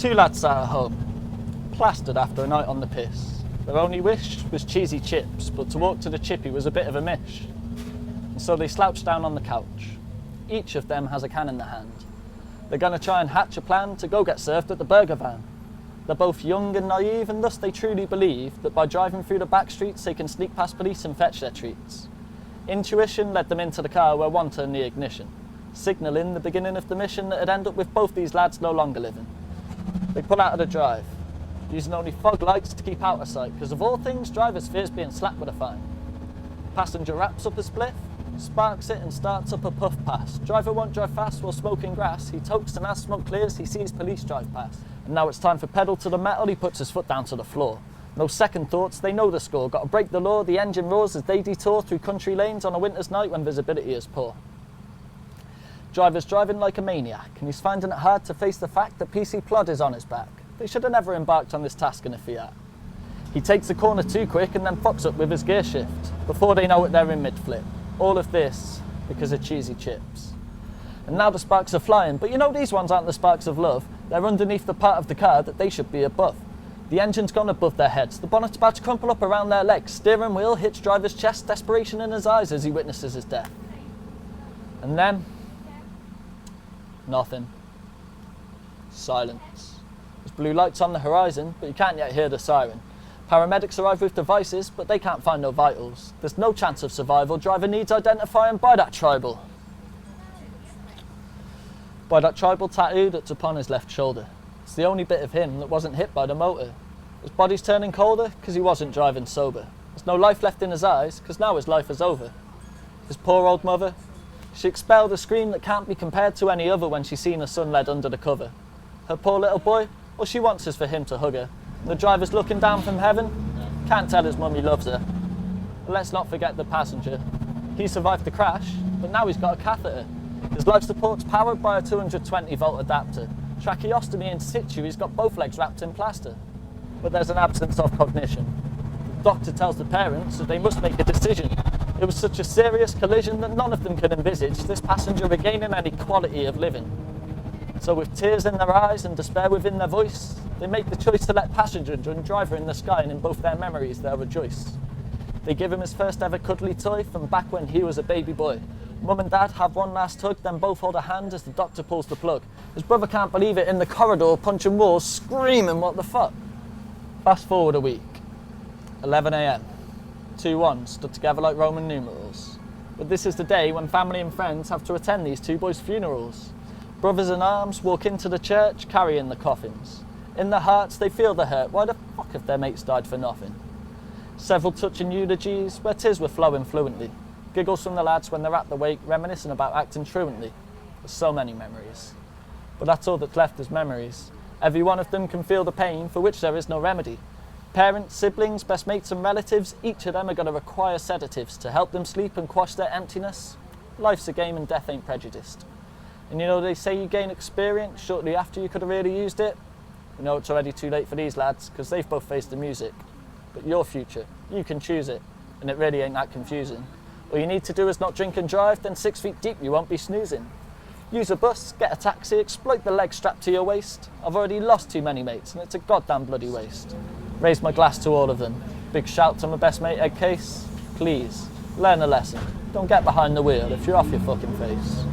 Two lads sat at home, plastered after a night on the piss. Their only wish was cheesy chips, but to walk to the chippy was a bit of a mish. And so they slouched down on the couch. Each of them has a can in their hand. They're going to try and hatch a plan to go get served at the burger van. They're both young and naive, and thus they truly believe that by driving through the back streets they can sneak past police and fetch their treats. Intuition led them into the car where one turned the ignition, signalling the beginning of the mission that would end up with both these lads no longer living. They pull out of the drive, using only fog lights to keep out of sight, because of all things, drivers fears being slapped with a fine. Passenger wraps up a spliff, sparks it and starts up a puff pass. Driver won't drive fast while smoking grass. He tokes and as smoke clears, he sees police drive past. And now it's time for pedal to the metal, he puts his foot down to the floor. No second thoughts, they know the score. Got to break the law, the engine roars as they detour through country lanes on a winter's night when visibility is poor. Driver's driving like a maniac, and he's finding it hard to face the fact that PC Plod is on his back. They should have never embarked on this task in a Fiat. He takes the corner too quick and then fucks up with his gear shift. Before they know it, they're in mid-flip. All of this because of cheesy chips. And now the sparks are flying, but you know these ones aren't the sparks of love. They're underneath the part of the car that they should be above. The engine's gone above their heads. The bonnet's about to crumple up around their legs. Steering wheel hits driver's chest, desperation in his eyes as he witnesses his death. And then, nothing. Silence. There's blue lights on the horizon, but you can't yet hear the siren. Paramedics arrive with devices, but they can't find no vitals. There's no chance of survival. Driver needs identifying by that tribal. By that tribal tattoo that's upon his left shoulder. It's the only bit of him that wasn't hit by the motor. His body's turning colder because he wasn't driving sober. There's no life left in his eyes because now his life is over. His poor old mother, she expelled a scream that can't be compared to any other when she seen her son led under the cover. Her poor little boy, all she wants is for him to hug her. And the driver's looking down from heaven, can't tell his mum he loves her. And let's not forget the passenger. He survived the crash, but now he's got a catheter. His life support's powered by a 220 volt adapter. Tracheostomy in situ, he's got both legs wrapped in plaster. But there's an absence of cognition. The doctor tells the parents that they must make a decision. It was such a serious collision that none of them could envisage this passenger regaining any quality of living. So with tears in their eyes and despair within their voice, they make the choice to let passenger and driver in the sky, and in both their memories they'll rejoice. They give him his first ever cuddly toy from back when he was a baby boy. Mum and dad have one last hug, then both hold a hand as the doctor pulls the plug. His brother can't believe it in the corridor, punching walls, screaming what the fuck. Fast forward a week. 11 a.m. 2-1 stood together like Roman numerals. But this is the day when family and friends have to attend these two boys' funerals. Brothers in arms walk into the church carrying the coffins. In their hearts they feel the hurt. Why the fuck have their mates died for nothing? Several touching eulogies where tears were flowing fluently. Giggles from the lads when they're at the wake, reminiscing about acting truantly. There's so many memories. But that's all that's left is memories. Every one of them can feel the pain for which there is no remedy. Parents, siblings, best mates and relatives, each of them are going to require sedatives to help them sleep and quash their emptiness. Life's a game and death ain't prejudiced. And you know they say you gain experience shortly after you could have really used it? You know it's already too late for these lads because they've both faced the music. But your future, you can choose it, and it really ain't that confusing. All you need to do is not drink and drive, then 6 feet deep you won't be snoozing. Use a bus, get a taxi, exploit the leg strapped to your waist. I've already lost too many mates and it's a goddamn bloody waste. Raise my glass to all of them. Big shout to my best mate Ed Case. Please, learn a lesson. Don't get behind the wheel if you're off your fucking face.